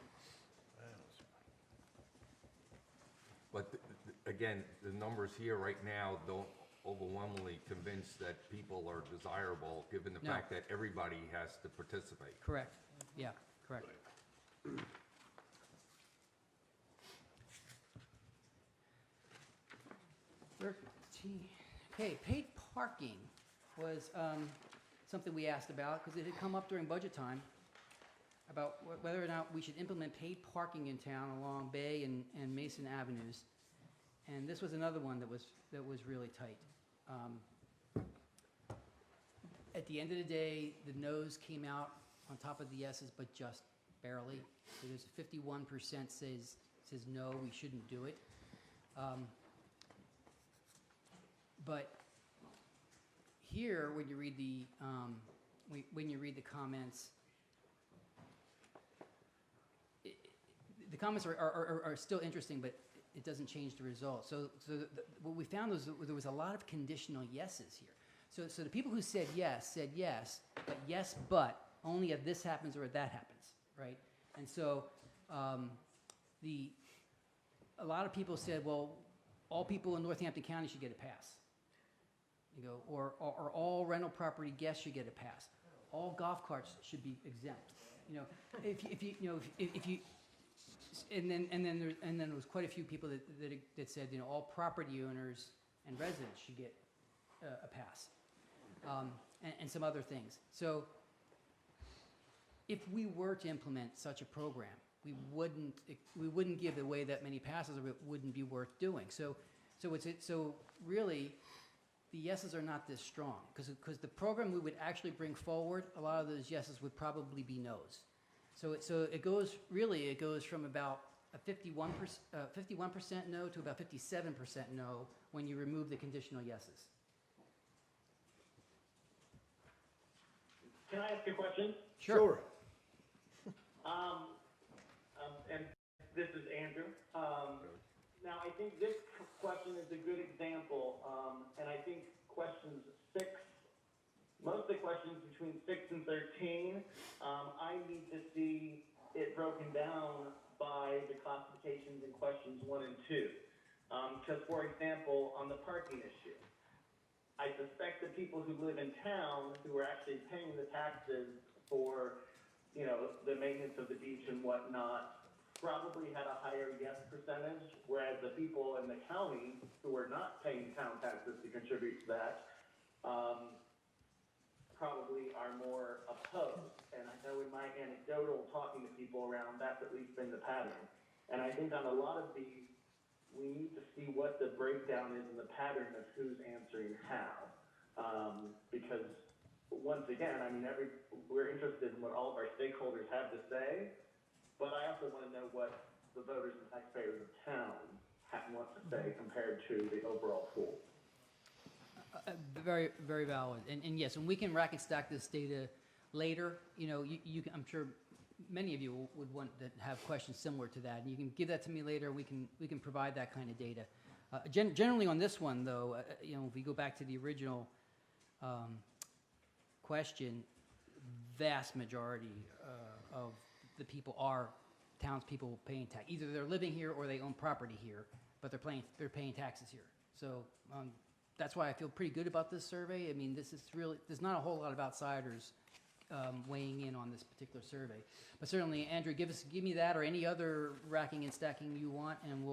But again, the numbers here right now don't overwhelmingly convince that people are desirable, given the No. fact that everybody has to participate. Correct. Yeah, correct. Okay, paid parking was something we asked about because it had come up during budget time about whether or not we should implement paid parking in town along Bay and Mason Avenues. And this was another one that was really tight. At the end of the day, the no's came out on top of the yeses, but just barely. So there's 51% says no, we shouldn't do it. But here, when you read the comments, the comments are still interesting, but it doesn't change the result. So what we found was there was a lot of conditional yeses here. So the people who said yes, but only if this happens or if that happens, right? And so a lot of people said, well, all people in Northampton County should get a pass. Or all rental property guests should get a pass. All golf carts should be exempt. And then there was quite a few people that said, all property owners and residents should get a pass, and some other things. So if we were to implement such a program, we wouldn't give away that many passes, or it wouldn't be worth doing. So really, the yeses are not this strong because the program we would actually bring forward, a lot of those yeses would probably be no's. So it goes from about a 51% no to about 57% no when you remove the conditional yeses. Can I ask a question? Sure. And this is Andrew. Now, I think this question is a good example, and I think questions 6, most of the questions between 6 and 13, I need to see it broken down by the classifications in questions 1 and 2. Because, for example, on the parking issue, I suspect the people who live in town who are actually paying the taxes for, you know, the maintenance of the beach and whatnot, probably had a higher yes percentage, whereas the people in the county who are not paying town taxes to contribute to that, probably are more opposed. And I know in my anecdotal talking to people around, that's at least been the pattern. And I think on a lot of these, we need to see what the breakdown is in the pattern of who's answering how. Because once again, I mean, we're interested in what all of our stakeholders have to say, but I also want to know what the voters and taxpayers of town want to say compared to the overall pool. Very, very valid. And yes, and we can rack and stack this data later. You know, I'm sure many of you would want to have questions similar to that, and you can give that to me later. We can provide that kind of data. Generally on this one, though, you know, if we go back to the original question, vast majority of the people are townspeople paying tax. Either they're living here or they own property here, but they're paying taxes here. So that's why I feel pretty good about this survey. I mean, there's not a whole lot of outsiders weighing in on this particular survey. But certainly, Andrew, give me that or any other racking and stacking you want, and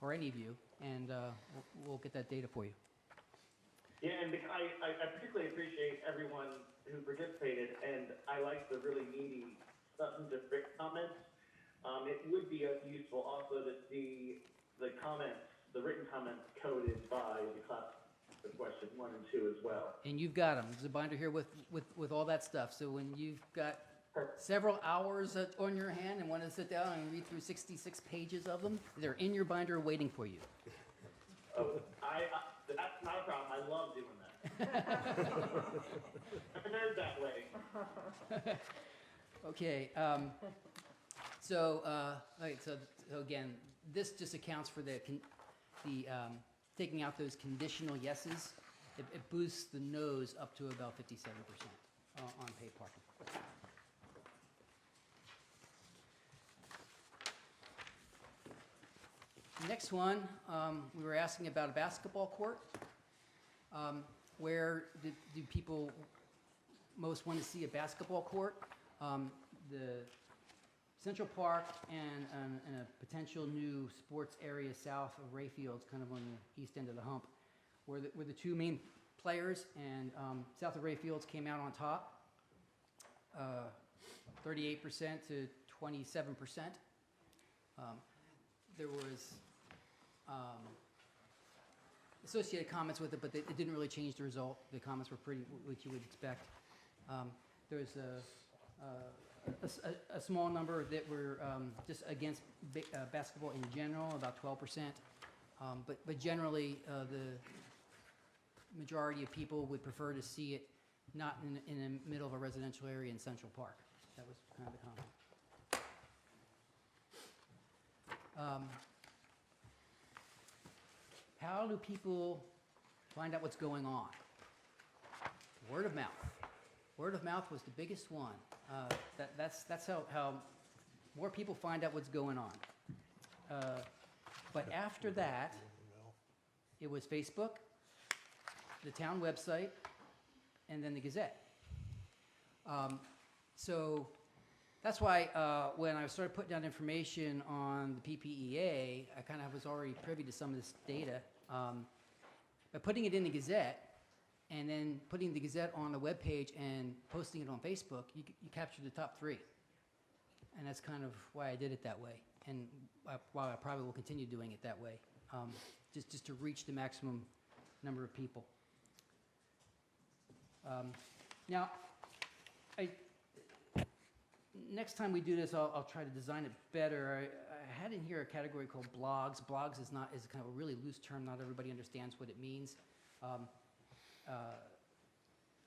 or any of you, and we'll get that data for you. Yeah, and I particularly appreciate everyone who participated, and I like the really meaty, substantive comments. It would be useful also to see the comments, the written comments coded by the question 1 and 2 as well. And you've got them. There's a binder here with all that stuff. So when you've got several hours on your hand and want to sit down and read through 66 pages of them, they're in your binder waiting for you. Oh, that's not a problem. I love doing that. I'm nerd that way. Okay. So again, this just accounts for the taking out those conditional yeses. It boosts the no's up to about 57% on paid parking. Next one, we were asking about a basketball court. Where do people most want to see a basketball court? The Central Park and a potential new sports area south of Rayfields, kind of on the east end of the hump, were the two main players, and south of Rayfields came out on top, 38% to 27%. There was associated comments with it, but it didn't really change the result. The comments were pretty what you would expect. There was a small number that were just against basketball in general, about 12%. But generally, the majority of people would prefer to see it not in the middle of a residential area in Central Park. That was kind of the comment. How do people find out what's going on? Word of mouth. Word of mouth was the biggest one. That's how more people find out what's going on. But after that, it was Facebook, the town website, and then the Gazette. So that's why when I started putting down information on the PPEA, I kind of was already privy to some of this data. By putting it in the Gazette, and then putting the Gazette on the webpage and posting it on Facebook, you capture the top 3. And that's kind of why I did it that way. And while I probably will continue doing it that way, just to reach the maximum number of people. Now, next time we do this, I'll try to design it better. I had in here a category called blogs. Blogs is kind of a really loose term. Not everybody understands what it means.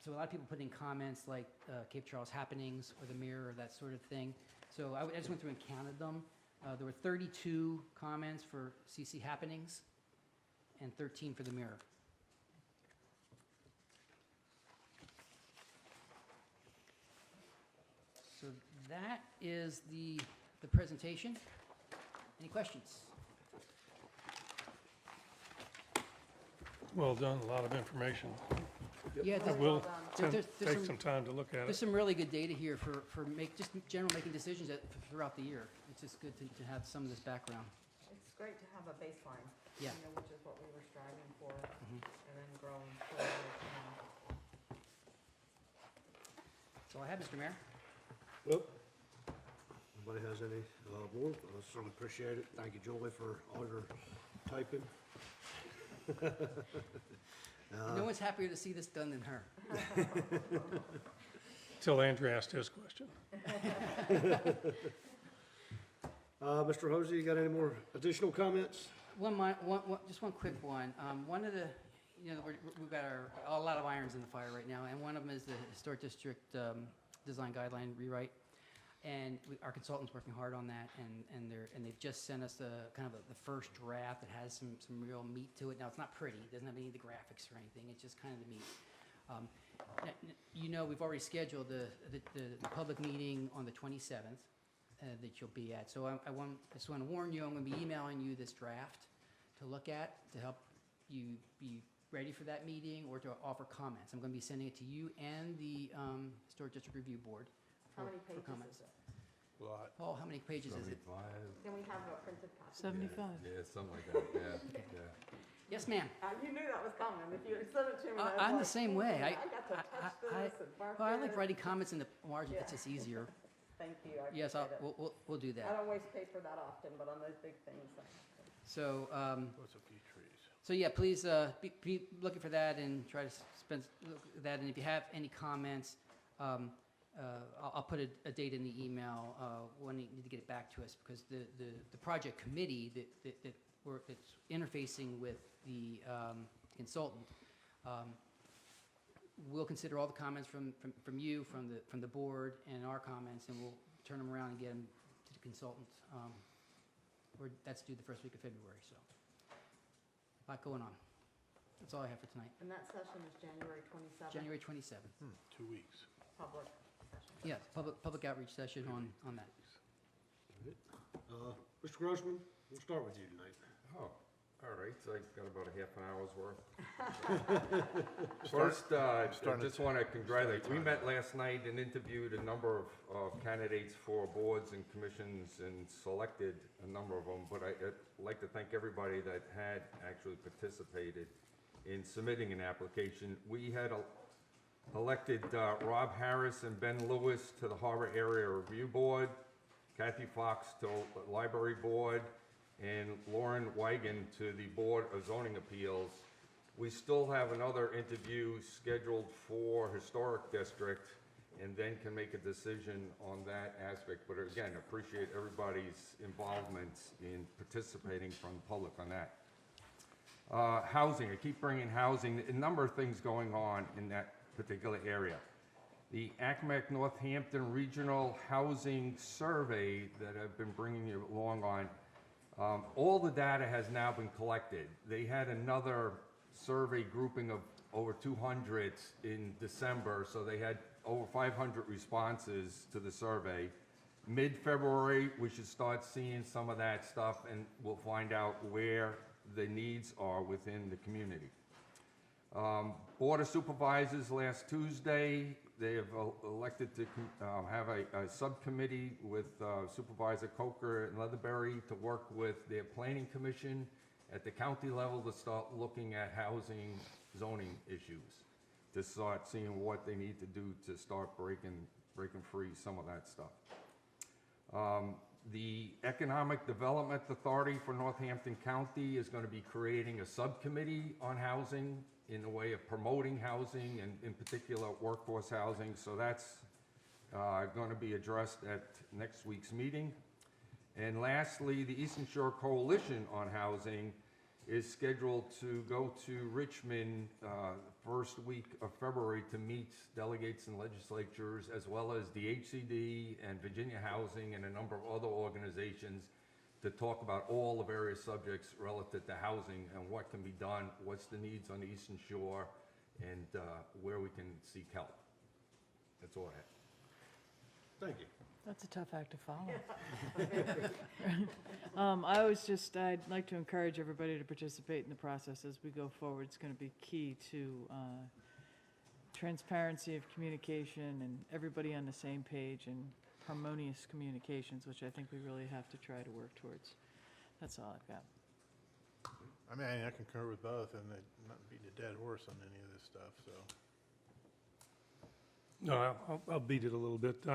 So a lot of people put in comments like Cape Charles Happenings or the Mirror, that sort of thing. So I just went through and counted them. There were 32 comments for CC Happenings and 13 for the Mirror. So that is the presentation. Any questions? Well done, a lot of information. Yeah, I will there's take some- some time to look at There's it. some really good data here for just general making decisions throughout the year. It's just good to have some of this background. It's great to have a baseline, Yeah. which is what we were striving for, Mhm. and then growing forward. That's all I have, Mr. Mayor. Well, nobody has any more? I certainly appreciate it. Thank you, Julie, for all your typing. No one's happier to see this done than her. Till Andrew asked his question. Mr. Hosey, you got any more additional comments? Just one quick one. One of the, we've got a lot of irons in the fire right now, and one of them is the Historic District Design Guideline rewrite. And our consultant's working hard on that, and they've just sent us the first draft that has some real meat to it. Now, it's not pretty, it doesn't have any of the graphics or anything, it's just kind of the meat. We've already scheduled the public meeting on the 27th that you'll be at. So I just want to warn you, I'm going to be emailing you this draft to look at, to help you be ready for that meeting or to offer comments. I'm going to be sending it to you and the Historic District Review Board. How many for pages comments. is it? Paul, how many pages is it? 75. Can we have a printed copy? 75. Yeah, something like that, yeah, yeah. Yes, ma'am. You knew that was coming. If you sent it to me, I was I'm the like, same way. I got to touch this and mark Well, I it. like writing comments in the margin. It's Yeah. just easier. Thank you, I Yes, appreciate it. we'll do I that. don't waste paper that often, but on those big things, So, What's a few trees? so yeah, please be looking for that and try to look at that. And if you have any comments, I'll put a date in the email when you need to get it back to us, because the project committee that's interfacing with the consultant will consider all the comments from you, from the board, and our comments, and we'll turn them around and get them to the consultant. That's due the first week of February, so a lot going on. That's all I have for tonight. and that session is January 27th. January 27th. 2 weeks. Public session. Yes, public outreach session on that. Mr. Grossman, we'll start with you tonight. Oh, all right, so I got about a half an hour's worth. First, I just want to congratulate, we met last night and interviewed a number of candidates for boards and commissions and selected a number of them, but I'd like to thank everybody that had actually participated in submitting an application. We had elected Rob Harris and Ben Lewis to the Harbor Area Review Board, Kathy Fox to the Library Board, and Lauren Wigan to the Board of Zoning Appeals. We still have another interview scheduled for Historic District, and then can make a decision on that aspect. But again, appreciate everybody's involvement in participating from the public on that. Housing, I keep bringing housing, a number of things going on in that particular area. The ACMEC Northampton Regional Housing Survey that I've been bringing you along on, all the data has now been collected. They had another survey grouping of over 200 in December, so they had over 500 responses to the survey. Mid-February, we should start seeing some of that stuff, and we'll find out where the needs are within the community. Board of Supervisors last Tuesday, they have elected to have a subcommittee with Supervisor Coker and Leatherberry to work with their planning commission at the county level to start looking at housing zoning issues, to start seeing what they need to do to start breaking free some of that stuff. The Economic Development Authority for Northampton County is going to be creating a subcommittee on housing in the way of promoting housing, and in particular workforce housing. So that's going to be addressed at next week's meeting. And lastly, the Eastern Shore Coalition on Housing is scheduled to go to Richmond first week of February to meet delegates and legislatures, as well as the HCD and Virginia Housing and a number of other organizations, to talk about all the various subjects relative to housing and what can be done, what's the needs on the Eastern Shore, and where we can seek help. That's all I have. Thank you. That's a tough act to follow. I'd like to encourage everybody to participate in the process as we go forward. It's going to be key to transparency of communication and everybody on the same page and harmonious communications, which I think we really have to try to work towards. That's all I've got. I mean, I concur with both, and not beating a dead horse on any of this stuff, so. No, I'll beat it a little bit.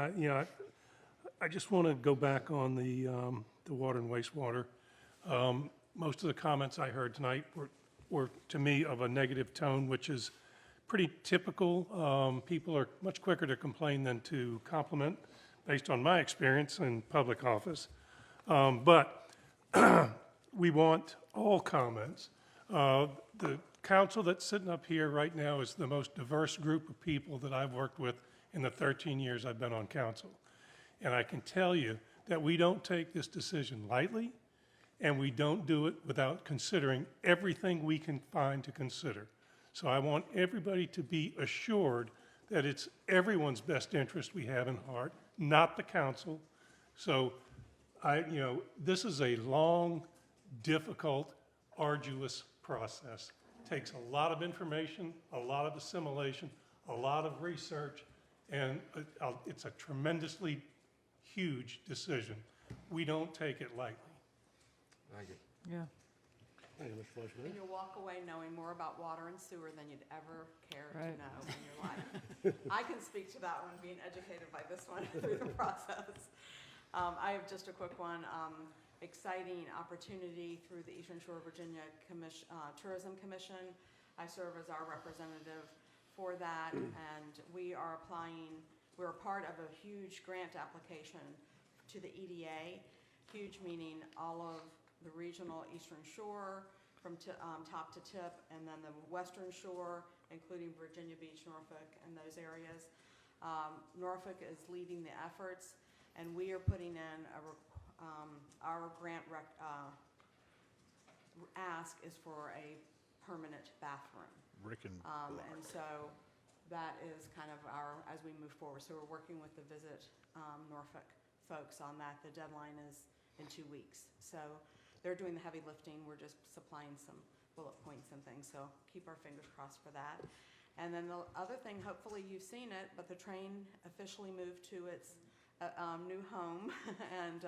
I just want to go back on the water and wastewater. Most of the comments I heard tonight were, to me, of a negative tone, which is pretty typical. People are much quicker to complain than to compliment, based on my experience in public office. But we want all comments. The council that's sitting up here right now is the most diverse group of people that I've worked with in the 13 years I've been on council. And I can tell you that we don't take this decision lightly, and we don't do it without considering everything we can find to consider. So I want everybody to be assured that it's everyone's best interest we have in heart, not the council. So this is a long, difficult, arduous process. It takes a lot of information, a lot of assimilation, a lot of research, and it's a tremendously huge decision. We don't take it lightly. Thank you. Yeah. Thank you, Mr. Fleischman. And you'll walk away knowing more about water and sewer than you'd ever care Right. to know in your life. I can speak to that one, being educated by this one through the process. I have just a quick one. Exciting opportunity through the Eastern Shore of Virginia Tourism Commission. I serve as our representative for that, and we're part of a huge grant application to the EDA. Huge meaning all of the regional Eastern Shore from top to tip, and then the Western Shore, including Virginia Beach, Norfolk, and those areas. Norfolk is leading the efforts, and we are putting in our grant ask is for a permanent bathroom. And so that is kind of as we move forward. So we're working with the Visit Norfolk folks on that. The deadline is in 2 weeks. So they're doing the heavy lifting. We're just supplying some bullet points and things. So keep our fingers crossed for that. And then the other thing, hopefully you've seen it, but the train officially moved to its new home. And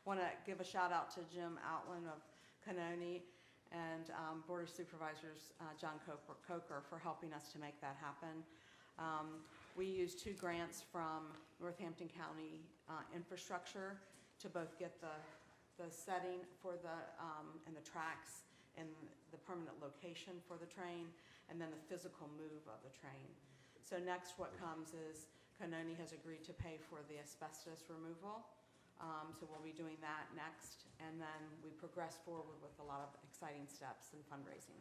want to give a shout out to Jim Outland of Canoni and Board of Supervisors John Coker for helping us to make that happen. We used 2 grants from Northampton County Infrastructure to both get the setting for and the tracks and the permanent location for the train, and then the physical move of the train. So next what comes is Canoni has agreed to pay for the asbestos removal. So we'll be doing that next, and then we progress forward with a lot of exciting steps and fundraising.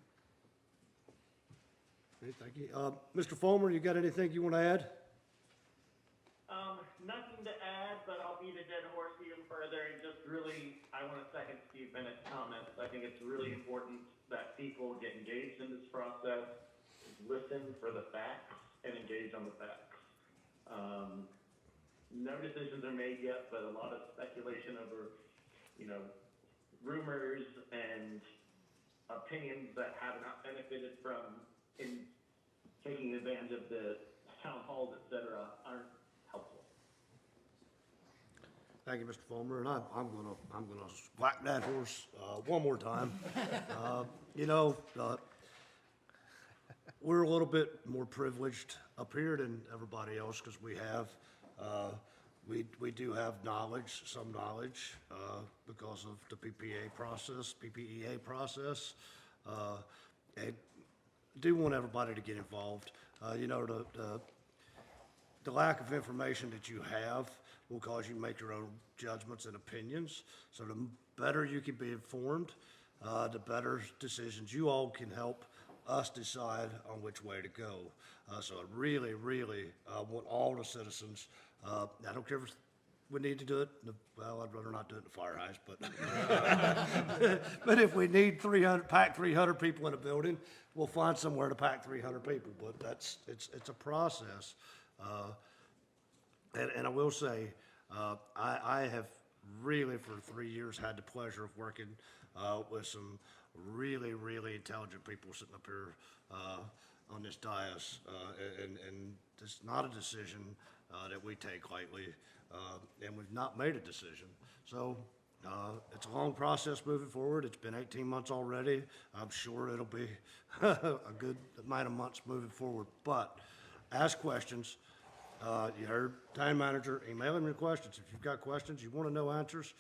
Okay, thank you. Mr. Fulmer, you got anything you want to add? Nothing to add, but I'll beat a dead horse even further, and just really, I want to second Steve Bennett's comments. I think it's really important that people get engaged in this process, listen for the facts, and engage on the facts. No decisions are made yet, but a lot of speculation over, rumors and opinions that have not benefited from taking advantage of the town halls, et cetera, aren't helpful. Thank you, Mr. Fulmer, and I'm gonna whack that horse one more time. We're a little bit more privileged up here than everybody else because we do have some knowledge because of the PPEA process. And do want everybody to get involved. The lack of information that you have will cause you to make your own judgments and opinions. So the better you can be informed, the better decisions you all can help us decide on which way to go. So I really, really want all the citizens, I don't care if it's we need to do it, well, I'd rather not do it in the firehouse, but, but if we need 300, pack 300 people in a building, we'll find somewhere to pack 300 people, but it's a process. And I will say, I have really for 3 years had the pleasure of working with some really, really intelligent people sitting up here on this dais, and it's not a decision that we take lightly, and we've not made a decision. So it's a long process moving forward. It's been 18 months already. I'm sure it'll be a good amount of months moving forward. But ask questions. You heard town manager, email him your questions. If you've got questions, you want to know answers,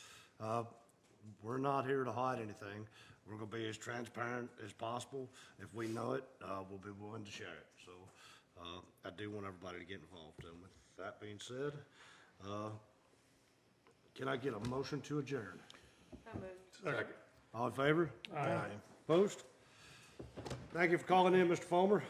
we're not here to hide anything. We're going to be as transparent as possible. If we know it, we'll be willing to share it. So I do want everybody to get involved. And with that being said, can I get a motion to adjourn? Second. All in favor? Aye. Opposed? Thank you for calling in, Mr. Fulmer.